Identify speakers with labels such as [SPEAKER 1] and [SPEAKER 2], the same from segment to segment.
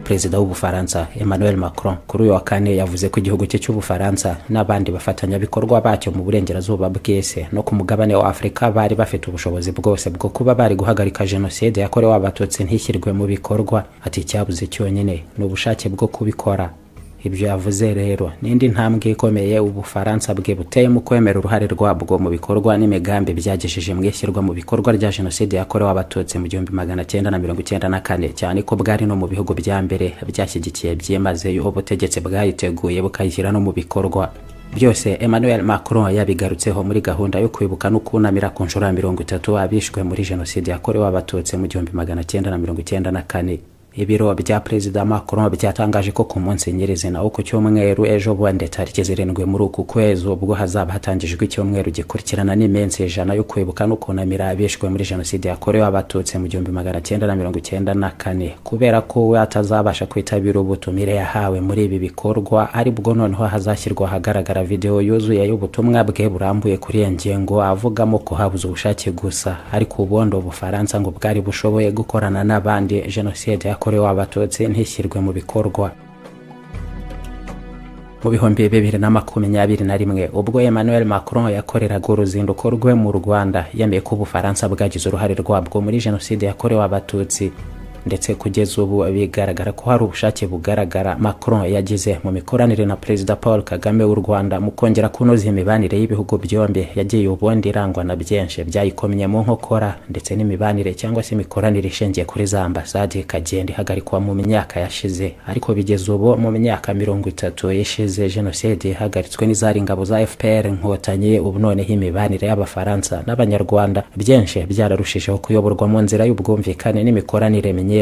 [SPEAKER 1] Perezida w'Ubufaransa Emmanuel Macron kuri uyu wa kane yavuze ko igihugu cye cy'Ubufaransa n'abandi bafatanyabikorwa bacyo mu burengerazuba bw'isi no ku mugabane wa Afrika bari bafite ubushobozi bwose bwo kuba bari guhagarika jenoside yakorewe abatutsi ntishyirwe mu bikorwa. Ati icyabuze cyonyine n'ubushake bwo kubikora. Ibyo yavuze rero n'indi ntambwe ikomeye Ubufaransa bwe buteye mu kwemera uruhare rwabwo mu bikorwa n'imigambi byagejeje mu ishyirwa mu bikorwa rya jenoside yakorewe abatutsi mu 1994, cyane ko bwari no mu bihugu bya mbere byashyigikiye byimazeyo ubutegetsi bwayiteguye bukayishyira no mu bikorwa. Byose Emmanuel Macron yabigarutseho muri gahunda yo kwibuka no kunamira ku nshuro ya 30 abishwe muri jenoside yakorewe abatutsi mu 1994. Ibiro bya Perezida Macron byatangaje ko ku munsi nyirizina wo ku cyumweru ejo bundi tariki 7 muri uku kwezi ubwo hazaba hatangijwe icyumweru gikurikirana n'iminsi 100 yo kwibuka no kunamira abishwe muri jenoside yakorewe abatutsi mu 1994. Kubera ko we atazabasha kwitabira ubutumire yahawe muri ibi bikorwa, ari bwo noneho hazashyirwa ahagaragara video yuzuye y'ubutumwa bwe burambuye kuri iyo ngingo avugamo ko habuze ubushake gusa, ariko ubundi Ubufaransa ngo bwari bushoboye gukorana n'abandi jenoside yakorewe abatutsi ntishyirwe mu bikorwa. Mu 2021 ubwo Emmanuel Macron yakoreraga uruzinduko rwe mu Rwanda, yemeye ko Ubufaransa bwagize uruhare rwabwo muri jenoside yakorewe abatutsi, ndetse kugeza ubu bigaragara ko hari ubushake bugaragara Macron yagize mu mikoranire na Perezida Paul Kagame w'u Rwanda mu kongera kunoza imibanire y'ibihugu byombi yagiye ubundi irangwa na byinshi byayikomye mu nkokora, ndetse n'imibanire cyangwa se imikoranire ishingiye kuri za ambasade ikagenda ihagarikwa mu myaka yashize. Ariko bigeze ubu mu myaka 30 yashize jenoside ihagaritswe n'izari ingabo za FPR Inkotanyi, ubu noneho imibanire y'Abafaransa n'Abanyarwanda byinshi byararushijeho kuyoborwa mu nzira y'ubwumvikane n'imikoranire myiza.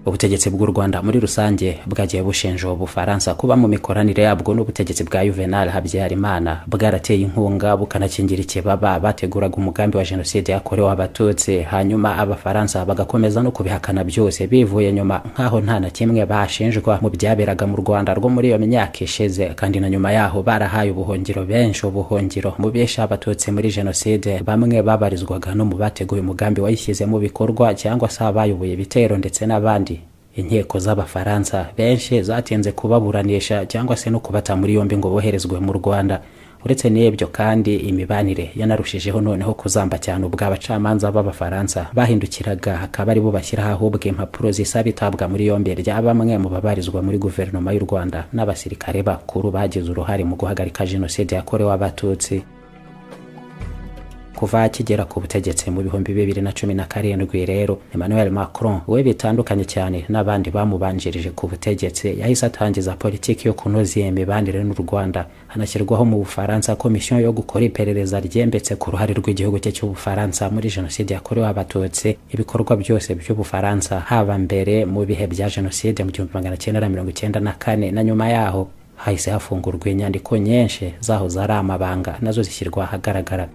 [SPEAKER 1] Ubutegetsi bw'u Rwanda muri rusange bwagiye bushinja Ubufaransa kuba mu mikoranire yabwo n'ubutegetsi bwa Juvenal Habyarimana bwarateye inkunga bukanakingira ikibaba bateguraga umugambi wa jenoside yakorewe abatutsi, hanyuma Abafaransa bagakomeza no kubihakana byose bivuye nyuma nkaho nta na kimwe bashinjwa mu byaberaga mu Rwanda rwo muri iyo myaka ishize. Kandi na nyuma yaho barahaye ubuhungiro benshi ubuhungiro mu bishe abatutsi muri jenoside, bamwe babarizwaga no mu bateguye umugambi wayishyize mu bikorwa cyangwa se abayoboye ibitero ndetse n'abandi. Inkiko z'Abafaransa benshi zatinze kubaburanisha cyangwa se no kubata muri yombi ngo boherezwe mu Rwanda. Uretse n'ibyo kandi imibanire yanarushijeho noneho kuzamba cyane ubwo abacamanza b'Abafaransa bahindukiraga hakaba ari bo bashyiraho ahubwo impapuro zisaba itabwa muri yombi rya bamwe mu babarizwa muri guverinoma y'u Rwanda n'abasirikare bakuru bagize uruhare mu guhagarika jenoside yakorewe abatutsi. Kuva akigera ku butegetsi mu 2017 rero Emmanuel Macron we bitandukanye cyane n'abandi bamubanjirije ku butegetsi, yahise atangiza politiki yo kunoza imibanire n'u Rwanda, hanashyirwaho mu Bufaransa komisiyo yo gukora iperereza ryembetse ku ruhare rw'igihugu cye cy'Ubufaransa muri jenoside yakorewe abatutsi. Ibikorwa byose by'Ubufaransa haba mbere mu bihe bya jenoside mu 1994 na nyuma yaho hahise hafungurwa inyandiko nyinshi zaho zari amabanga nazo zishyirwa ahagaragara.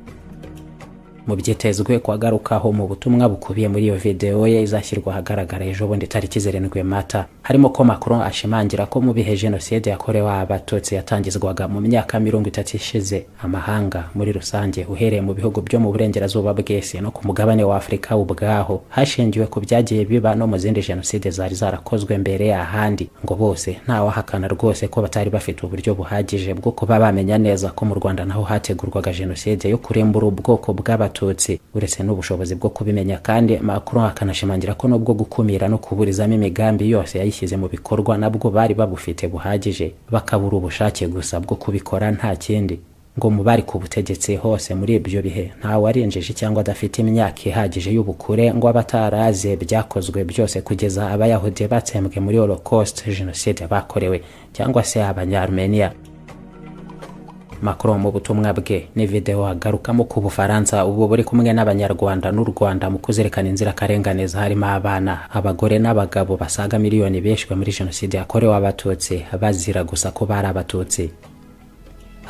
[SPEAKER 1] Mu byitezwe kwagarukaho mu butumwa bukubiye muri iyo video ye izashyirwa ahagaragara ejo bundi tariki 7 Mata, harimo ko Macron ashimangira ko mu bihe jenoside yakorewe abatutsi yatangizwaga mu myaka 30 ishize, amahanga muri rusange uhereye mu bihugu byo mu burengerazuba bw'isi no ku mugabane wa Afrika ubwaho hashingiwe ku byagiye biba no mu zindi jenoside zari zarakozwe mbere ahandi, ngo bose nta wahakana rwose ko batari bafite uburyo buhagije bwo kuba bamenya neza ko mu Rwanda naho hategurwaga jenoside yo kurimbura ubwoko bw'abatutsi, uretse n'ubushobozi bwo kubimenya. Kandi Macron akanashimangira ko nubwo gukumira no kuburizamo imigambi yose yayishyize mu bikorwa nabwo bari babufite buhagije, bakabura ubushake gusa bwo kubikora nta kindi. Ngo mu bari ku butegetsi hose muri ibyo bihe nta warinjije cyangwa adafite imyaka ihagije y'ubukure ngo abataraze byakozwe byose kugeza Abayahudi batsembwe muri Holocaust, jenoside bakorewe, cyangwa se Abanya-Armenia. Macron mu butumwa bwe ni video agarukamo ku Bufaransa ubu buri kumwe n'Abanyarwanda n'u Rwanda mu kuzerekana inzirakarengane harimo abana, abagore n'abagabo basaga miliyoni bishwe muri jenoside yakorewe abatutsi bazira gusa ko bari abatutsi.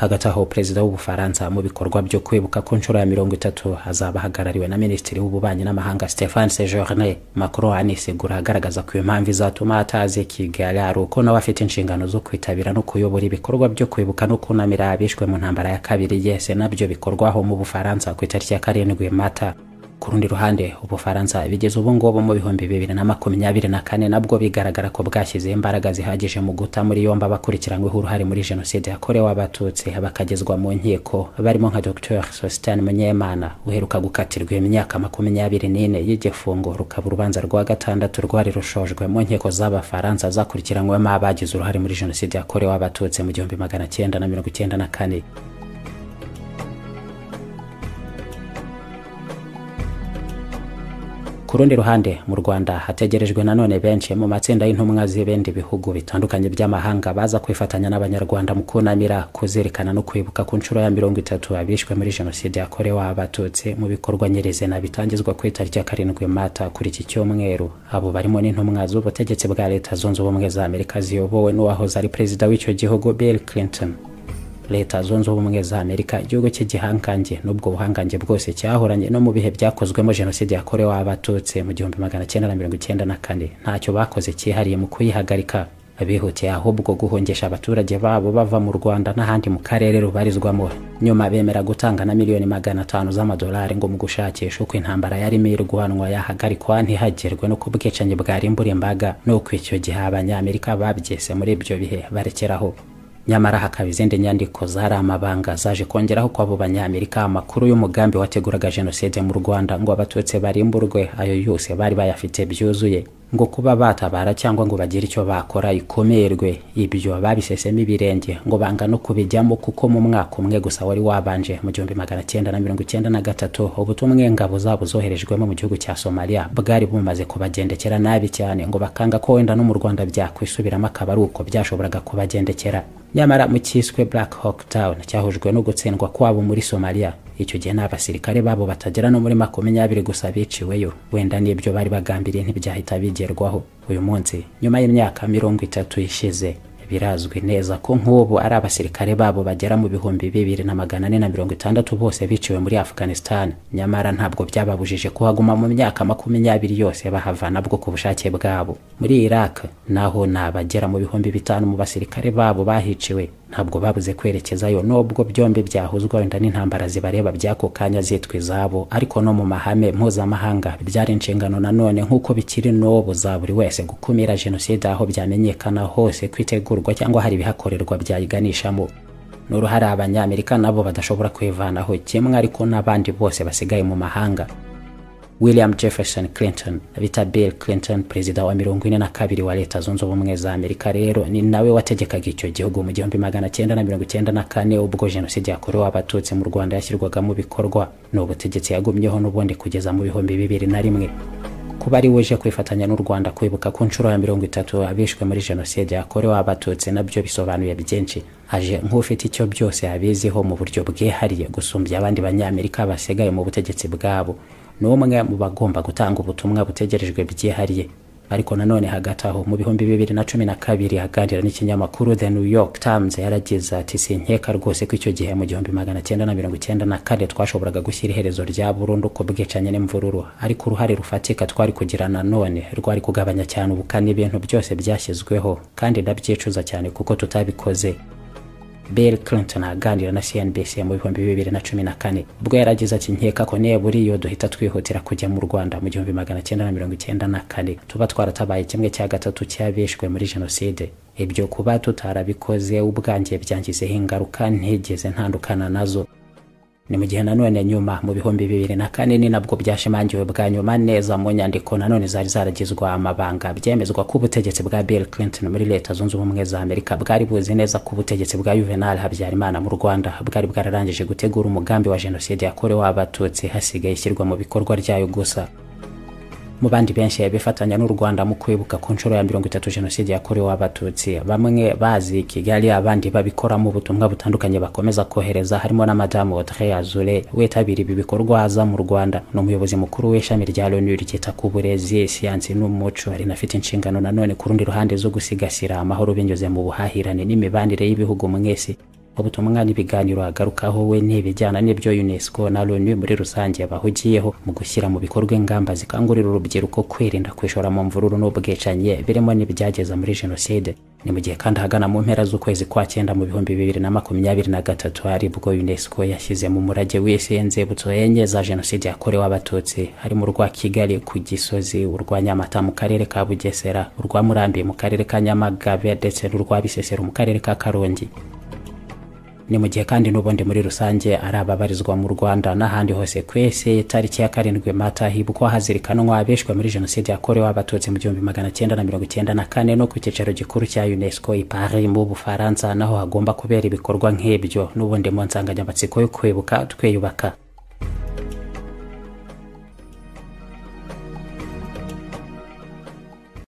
[SPEAKER 1] Hagati aho Perezida w'Ubufaransa mu bikorwa byo kwibuka ku nshuro ya 30 hazaba hagarariwe na Minisitiri w'Ububanyi n'Amahanga Stéphane Séjourné. Macron anisegura agaragaza ko impamvu izatuma ataze Kigali ari uko nawe afite inshingano zo kwitabira no kuyobora ibikorwa byo kwibuka no kunamira abishwe mu ntambara ya kabiri yese nabyo bikorwaho mu Bufaransa ku itariki ya 7 Mata. Ku rundi ruhande Ubufaransa bigeze ubu ngubu mu bihumbi 2024 nabwo bigaragara ko bwashyize imbaraga zihagije mu guta muri yombi abakurikiranyweho uruhare muri jenoside yakorewe abatutsi bakagezwa mu nkiko, barimo nka Dr Sosthene Munyemana uheruka gukatirwa imyaka 24 y'igifungo, rukaba urubanza rwa gatandatu rwari rushojwe mu nkiko z'Abafaransa zakurikiranywemo abagize uruhare muri jenoside yakorewe abatutsi mu 1994. Ku rundi ruhande mu Rwanda hategerejwe nanone benshi mu matsinda y'intumwa z'ibindi bihugu bitandukanye by'amahanga baza kwifatanya n'Abanyarwanda mu kunamira, kuzirikana no kwibuka ku nshuro ya 30 abishwe muri jenoside yakorewe abatutsi mu bikorwa nyirizina bitangizwa ku itariki ya 7 Mata kuri iki cyumweru. Abo barimo n'intumwa z'ubutegetsi bwa Leta Zunze Ubumwe za Amerika ziyobowe n'uwahoze ari perezida w'icyo gihugu Bill Clinton. Leta Zunze Ubumwe za Amerika, igihugu cy'igihangange n'ubwo buhangange bwose cyahoranye no mu bihe byakozwemo jenoside yakorewe abatutsi mu 1994, ntacyo bakoze cyihariye mu kuyihagarika. Bihutiye ahubwo guhungisha abaturage babo bava mu Rwanda n'ahandi mu karere rubarizwamo, nyuma bemera gutanga na miliyoni 500 z'amadolari ngo mu gushakisha uko intambara yarimo irwanwa yahagarikwa ntihagerwe no kubwicanyi bwarimbura imbaga, n'uko icyo gihe Abanyamerika babyese muri ibyo bihe barekeraho. Nyamara hakaba izindi nyandiko zari amabanga zaje kongeraho ko abo Banyamerika amakuru y'umugambi wateguraga jenoside mu Rwanda ngo abatutsi barimburwe ayo yose bari bayafite byuzuye, ngo kuba batabara cyangwa ngo bagire icyo bakora ikomerwe ibyo babisesemo ibirenge, ngo banga no kubijyamo kuko mu mwaka umwe gusa wari wabanje mu 1993 ubutumwa ingabo zabo zoherejwemo mu gihugu cya Somalia bwari bumaze kubagendekera nabi cyane, ngo bakanga ko wenda no mu Rwanda byakwisubiramo akaba ari uko byashoboraga kubagendekera. Nyamara mu cyiswe Black Hawk Down cyahujwe no gutsindwa kwabo muri Somalia, icyo gihe n'abasirikare babo batagera no muri 20 gusa biciweyo, wenda n'ibyo bari bagambiriye ntibyahita bigerwaho. Uyu munsi nyuma y'imyaka 30 ishize, birazwi neza ko nk'ubu ari abasirikare babo bagera mu 2460 bose biciwe muri Afghanistan. Nyamara ntabwo byababujije kuhaguma mu myaka 20 yose bahavana bwo ku bushake bwabo. Muri Iraq naho nabagera mu 5000 mu basirikare babo bahiciwe, ntabwo babuze kwerekezayo, nubwo byombi byahuzwa wenda n'intambara zibareba byako kanya zitwa izabo, ariko no mu mahame mpuzamahanga byari inshingano nanone nk'uko bikiri n'ubu za buri wese gukumira jenoside aho byamenyekana hose, kwitegurwa cyangwa hari ibihakorerwa byayiganishamo. N'uruhare Abanyamerika nabo badashobora kwivanaho kimwe, ariko n'abandi bose basigaye mu mahanga. William Jefferson Clinton bita Bill Clinton, perezida wa 42 wa Leta Zunze Ubumwe za Amerika, rero ni nawe wategekaga icyo gihugu mu 1994 ubwo jenoside yakorewe abatutsi mu Rwanda yashyirwaga mu bikorwa. N'ubutegetsi yagumyeho n'ubundi kugeza mu 2001. Kuba ari weje kwifatanya n'u Rwanda kwibuka ku nshuro ya 30 abishwe muri jenoside yakorewe abatutsi nabyo bisobanuye byinshi. Aje nk'ufite icyo byose abiziho mu buryo bwihariye gusumbya abandi Banyamerika basigaye mu butegetsi bwabo. N'umwe mu bagomba gutanga ubutumwa butegerejwe byihariye. Ariko nanone hagati aho mu 2012 aganira n'ikinyamakuru The New York Times yaragize ati sinkeka rwose ko icyo gihe mu 1994 twashoboraga gushyira iherezo rya burundu ko bwicanye n'imvururu, ariko uruhare rufatika twari kugira nanone rwari kugabanya cyane ubukana ibintu byose byashyizweho, kandi ndabyicuza cyane kuko tutabikoze. Bill Clinton aganira na CNBC mu 2014 ubwo yaragize ati nkeka ko neburiyo duhita twihutira kujya mu Rwanda mu 1994 tuba twaratabaye kimwe cya gatatu cyabishwe muri jenoside. Ibyo kuba tutarabikoze ubwanjye byangizeho ingaruka ntigeze ntandukana nazo. Ni mu gihe nanone nyuma mu 2004 ni nabwo byashimangiwe bwa nyuma neza mu nyandiko nanone zari zaragizwa amabanga byemezwa ko ubutegetsi bwa Bill Clinton muri Leta Zunze Ubumwe za Amerika bwari buzi neza ko ubutegetsi bwa Juvenal Habyarimana mu Rwanda bwari bwararangije gutegura umugambi wa jenoside yakorewe abatutsi, hasigaye ishyirwa mu bikorwa ryayo gusa. Mu bandi benshi bifatanya n'u Rwanda mu kwibuka ku nshuro ya 30 jenoside yakorewe abatutsi, bamwe bazi Kigali abandi babikora mu butumwa butandukanye bakomeza kohereza, harimo na Madame Audrey Azoulay witabira ibi bikorwa aza mu Rwanda, n'umuyobozi mukuru w'ishami rya l'ONU ryita ku burezi, siyansi n'umuco, ari nafite inshingano nanone ku rundi ruhande zo gusigasira amahoro binyuze mu buhahirane n'imibanire y'ibihugu mwese. ubutumwa n'ibiganiro agarukaho we n'ibijyana n'ibyo UNESCO na l'ONU muri rusange bahugiyeho mu gushyira mu bikorwa ingamba zikangurira urubyiruko kwirinda kwishora mu mvururu n'ubwicanyi birimo n'ibyageza muri jenoside. Ni mu gihe kandi hagana mu mpera z'ukwezi kwa 9 mu 2023 aribwo UNESCO yashyize mu murage w'isi inzibutso enye za jenoside yakorewe abatutsi harimo urwa Kigali ku Gisozi, urwa Nyamata mu karere ka Bugesera, urwa Murambi mu karere ka Nyamagabe ndetse n'urwa Bisesero mu karere ka Karongi. Ni mu gihe kandi n'ubundi muri rusange ari ababarizwa mu Rwanda n'ahandi hose kwese tariki ya 7 Mata hibukwa hazirikanwa abishwe muri jenoside yakorewe abatutsi mu 1994 no ku cyicaro gikuru cya UNESCO i Paris mu Bufaransa, naho hagomba kubera ibikorwa nk'ibyo n'ubundi mu nsanganyamatsiko yo kwibuka twiyubaka.